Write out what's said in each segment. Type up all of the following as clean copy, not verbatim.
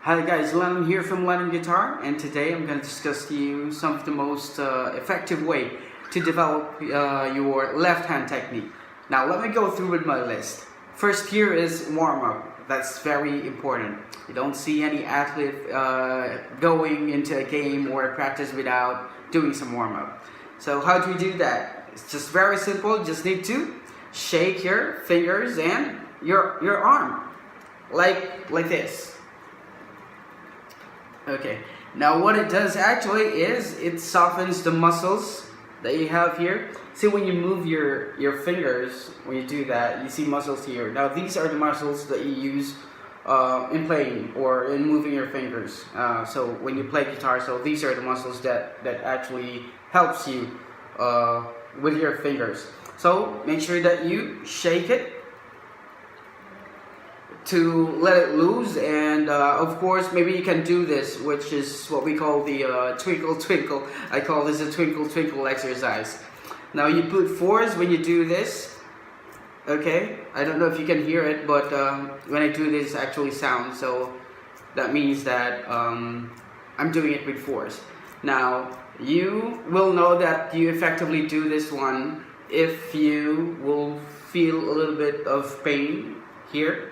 Hi guys, Lennon here from Lennon Guitar, and today I'm going to discuss to you some of the most effective way to develop your left hand technique. Now let me go through with my list. First here is warm-up. That's very important. You don't see any athlete going into a game or a practice without doing some warm-up. So how do we do that? It's just very simple. You just need to shake your fingers and your arm like this. Okay, now what it does actually is it softens the muscles that you have here. See, when you move your fingers, when you do that, you see muscles here. Now these are the muscles that you use in playing or in moving your fingers. So when you play guitar, so these are the muscles that actually helps you with your fingers. So make sure that you shake it to let it loose, and of course maybe you can do this, which is what we call the twinkle twinkle. I call this a twinkle twinkle exercise. Now you put fours when you do this. Okay, I don't know if you can hear it, but when I do this, it actually sounds, so that means that I'm doing it with fours. Now you will know that you effectively do this one if you will feel a little bit of pain here.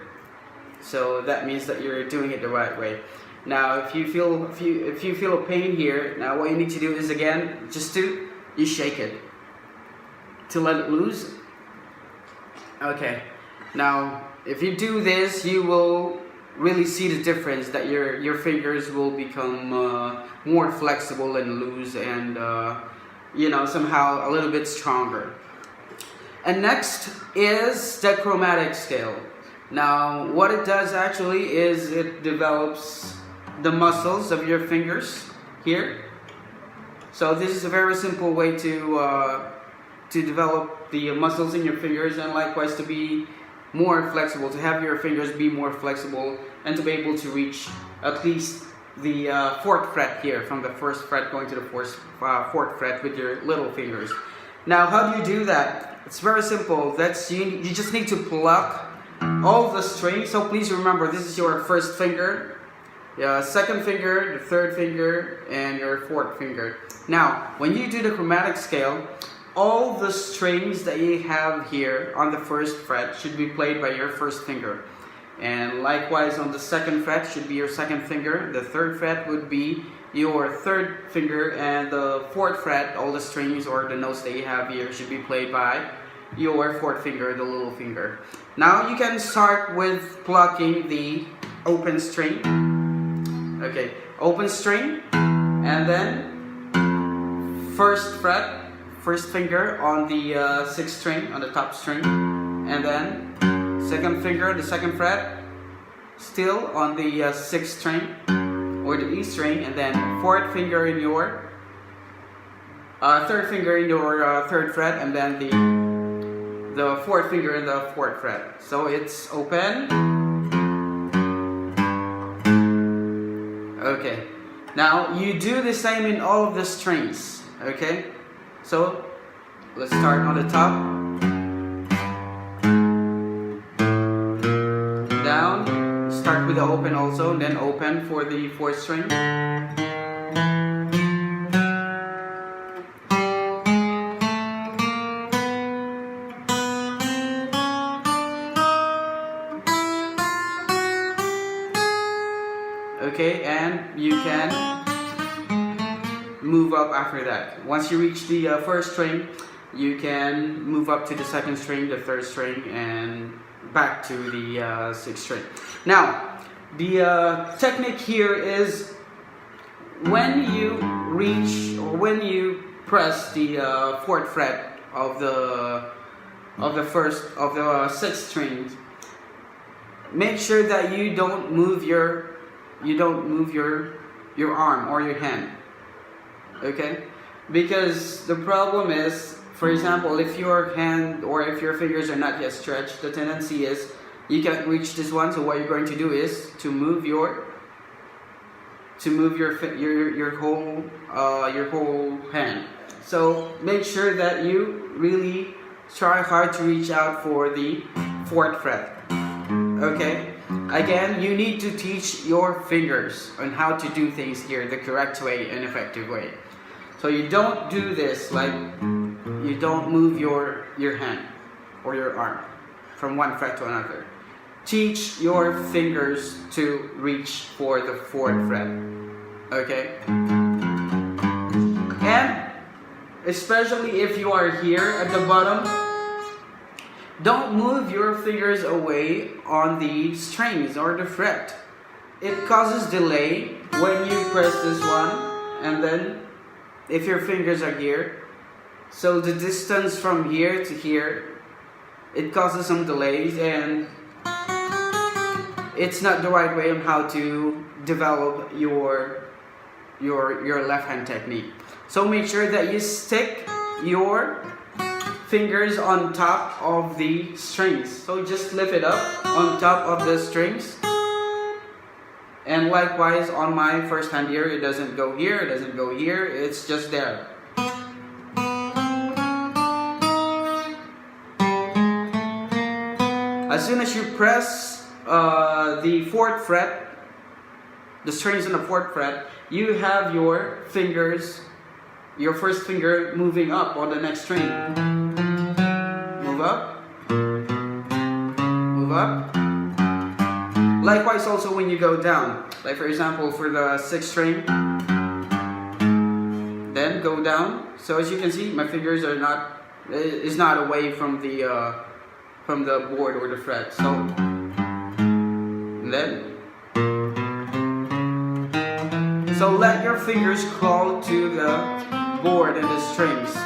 So that means that you're doing it the right way. Now if you feel a pain here, now what you need to do is, again, you shake it to let it loose. Okay, now if you do this, you will really see the difference, that your fingers will become more flexible and loose, and somehow a little bit stronger. And next is the chromatic scale. Now what it does actually is it develops the muscles of your fingers here. So this is a very simple way to develop the muscles in your fingers, and likewise to be more flexible, to have your fingers be more flexible, and to be able to reach at least the 4th fret here, from the 1st fret going to the 4th fret with your little fingers. Now how do you do that? It's very simple. You just need to pluck all the strings. So please remember, this is your 1st finger, your 2nd finger, the 3rd finger, and your 4th finger. Now when you do the chromatic scale, all the strings that you have here on the 1st fret should be played by your 1st finger, and likewise on the 2nd fret should be your 2nd finger, the 3rd fret would be your 3rd finger, and the 4th fret, all the strings or the notes that you have here should be played by your 4th finger, the little finger. Now you can start with plucking the open string. Okay, open string, and then 1st fret, 1st finger on the 6th string, on the top string, and then 2nd finger, the 2nd fret, still on the 6th string or the E string, and then 4th finger in your 3rd finger in your 3rd fret, and then the 4th finger in the 4th fret. So it's open. Okay, now you do the same in all of the strings. Okay, so let's start on the top, down, start with the open also, and then open for the 4th string. Okay, and you can move up after that. Once you reach the 1st string, you can move up to the 2nd string, the 3rd string, and back to the 6th string. Now, the technique here is when you reach, or when you press the 4th fret of the 6th string, make sure that you don't move your arm or your hand. Okay, because the problem is, for example, if your hand or if your fingers are not yet stretched, the tendency is you can't reach this one. So what you're going to do is to move your whole hand. So make sure that you really try hard to reach out for the 4th fret. Okay, Again, you need to teach your fingers on how to do things here the correct way and effective way. So you don't do this like you don't move your hand or your arm from one fret to another. Teach your fingers to reach for the 4th fret. Okay? And especially if you are here at the bottom, don't move your fingers away on the strings or the fret. It causes delay when you press this one, and then if your fingers are here, so the distance from here to here, it causes some delays, and it's not the right way on how to develop your left hand technique. So make sure that you stick your fingers on top of the strings. So just lift it up on top of the strings. And likewise on my first hand here, it doesn't go here, it doesn't go here, it's just there. As soon as you press the 4th fret, the strings on the 4th fret, you have your fingers, your first finger moving up on the next string. Move up, move up. Likewise also when you go down, like for example for the 6th string, then go down. So as you can see, my fingers are not away from the board or the fret. So and then, so let your fingers crawl to the board and the strings.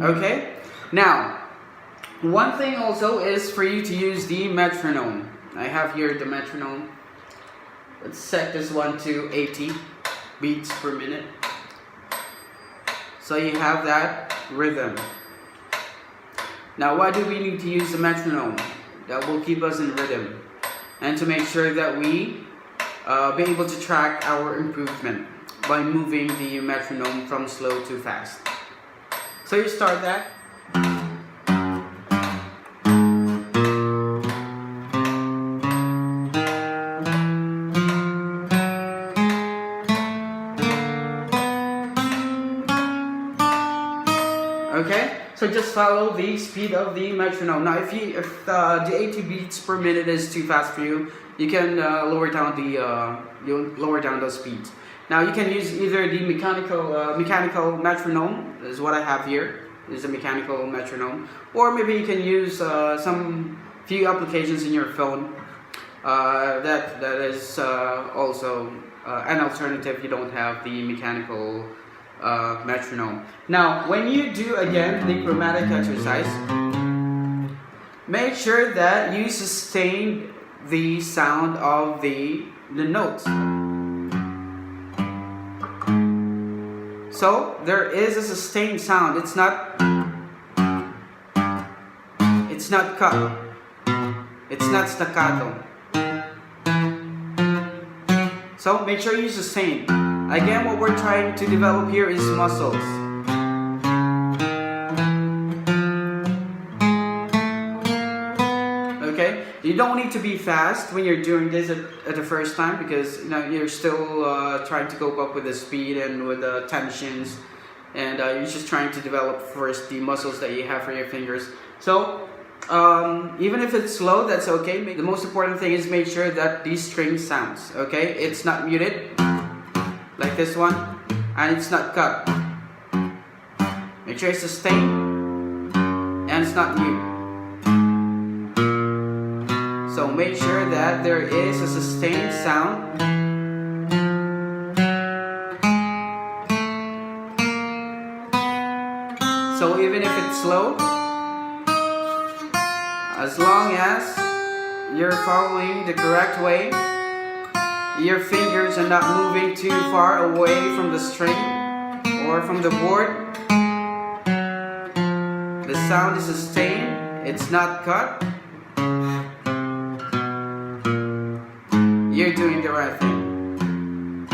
Okay, now one thing also is for you to use the metronome. I have here the metronome. Let's set this one to 80 beats per minute. So you have that rhythm. Now why do we need to use the metronome? That will keep us in rhythm and to make sure that we be able to track our improvement by moving the metronome from slow to fast. So you start that. Okay, so just follow the speed of the metronome. Now, if the 80 beats per minute is too fast for you, you can lower down those speeds. Now, you can use either the mechanical metronome, is what I have here. This is a mechanical metronome, or maybe you can use some few applications in your phone. That is also an alternative. You don't have the mechanical metronome. Now, when you do again the chromatic exercise, make sure that you sustain the sound of the notes. So there is a sustained sound. It's not cut. It's not staccato. So make sure you sustain. Again, what we're trying to develop here is muscles. Okay, you don't need to be fast when you're doing this at the first time, because you're still trying to cope up with the speed and with the tensions, and you're just trying to develop first the muscles that you have for your fingers. So even if it's slow, that's okay. The most important thing is make sure that the string sounds. Okay, it's not muted like this one, and it's not cut. Make sure it's sustained and it's not mute. So make sure that there is a sustained sound. So even if it's slow, as long as you're following the correct way, your fingers are not moving too far away from the string or from the board, the sound is sustained, it's not cut, you're doing the right thing.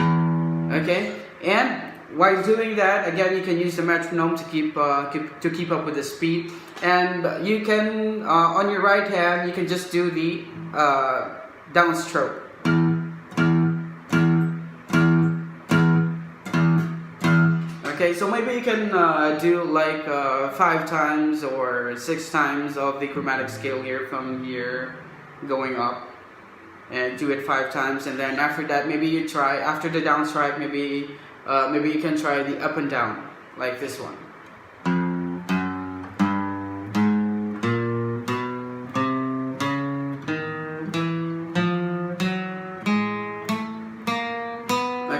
Okay? And while doing that, again, you can use the metronome to keep up with the speed. And you can, on your right hand, you can just do the downstroke. Okay, so maybe you can do like 5 times or 6 times of the chromatic scale here, from here going up, and do it 5 times, and then after that maybe you try, after the down strike, maybe you can try the up and down, like this one.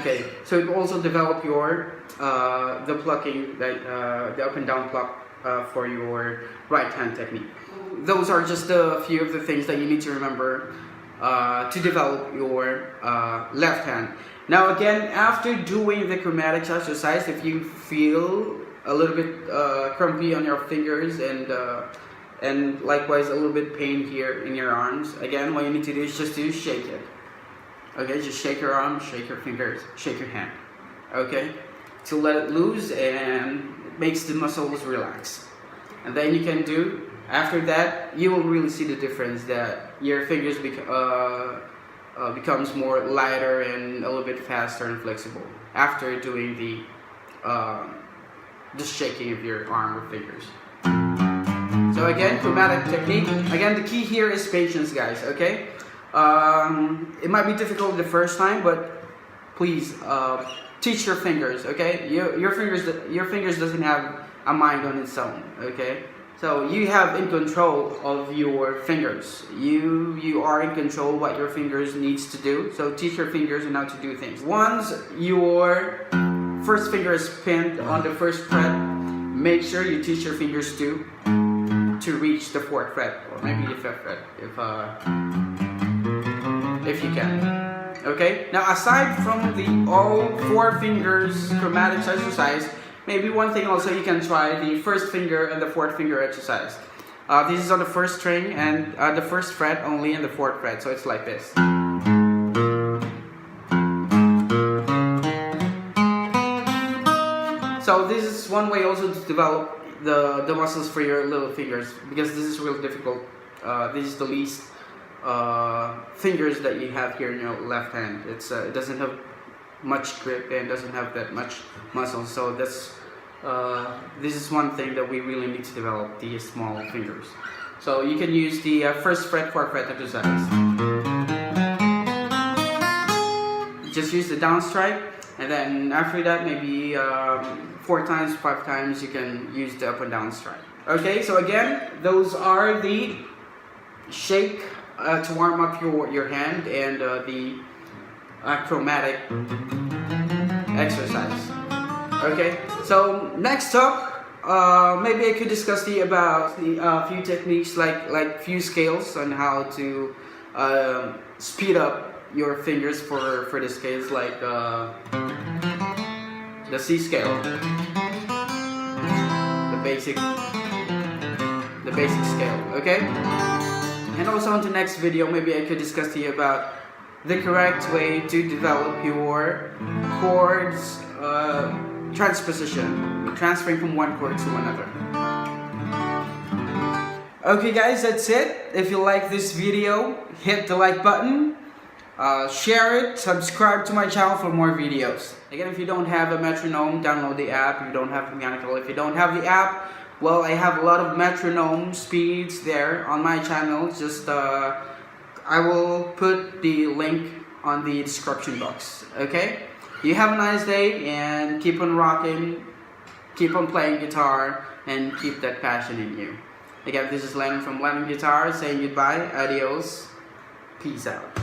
Okay, so it will also develop your the plucking, the up and down pluck for your right hand technique. Those are just a few of the things that you need to remember to develop your left hand. Now again, after doing the chromatics exercise, if you feel a little bit crumpy on your fingers and likewise a little bit pain here in your arms, again, what you need to do is just to shake it. Okay, just shake your arm, shake your fingers, shake your hand. Okay, to let it loose, and it makes the muscles relax. And then you can do, after that, you will really see the difference, that your fingers becomes more lighter and a little bit faster and flexible after doing the shaking of your arm or fingers. So again, chromatic technique. Again, the key here is patience, guys. Okay. It might be difficult the first time, but please teach your fingers. Okay, your fingers doesn't have a mind on its own. Okay, so you have in control of your fingers. You are in control what your fingers needs to do. So teach your fingers on how to do things. Once your first finger is pinned on the first fret, make sure you teach your fingers to reach the 4th fret, or maybe the 5th fret if you can. Okay, now aside from the all 4 fingers chromatics exercise, maybe one thing also you can try the 1st finger and the 4th finger exercise. This is on the 1st string and the 1st fret only, and the 4th fret, so it's like this. So this is one way also to develop the muscles for your little fingers, because this is really difficult. This is the least fingers that you have here in your left hand. It doesn't have much grip and doesn't have that much muscle, so that's this is one thing that we really need to develop, the small fingers. So you can use the 1st fret, 4th fret exercise. Just use the down strike, and then after that maybe 4 times, 5 times you can use the up and down strike. Okay, so again, those are the shake to warm up your hand, and the chromatic exercise. Okay, so next up, maybe I could discuss about the few techniques, like few scales on how to speed up your fingers for the scales, like the C scale, the basic scale. Okay. And also in the next video, maybe I could discuss to you about the correct way to develop your chords transposition, transferring from one chord to another. Okay guys, that's it. If you like this video, hit the like button, share it, subscribe to my channel for more videos. Again, if you don't have a metronome, download the app. If you don't have mechanical, if you don't have the app, well, I have a lot of metronome speeds there on my channel. Just I will put the link on the description box. Okay? You have a nice day, and keep on rocking, keep on playing guitar, and keep that passion in you. Again, this is Lennon from Lennon Guitar saying goodbye, adios, peace out.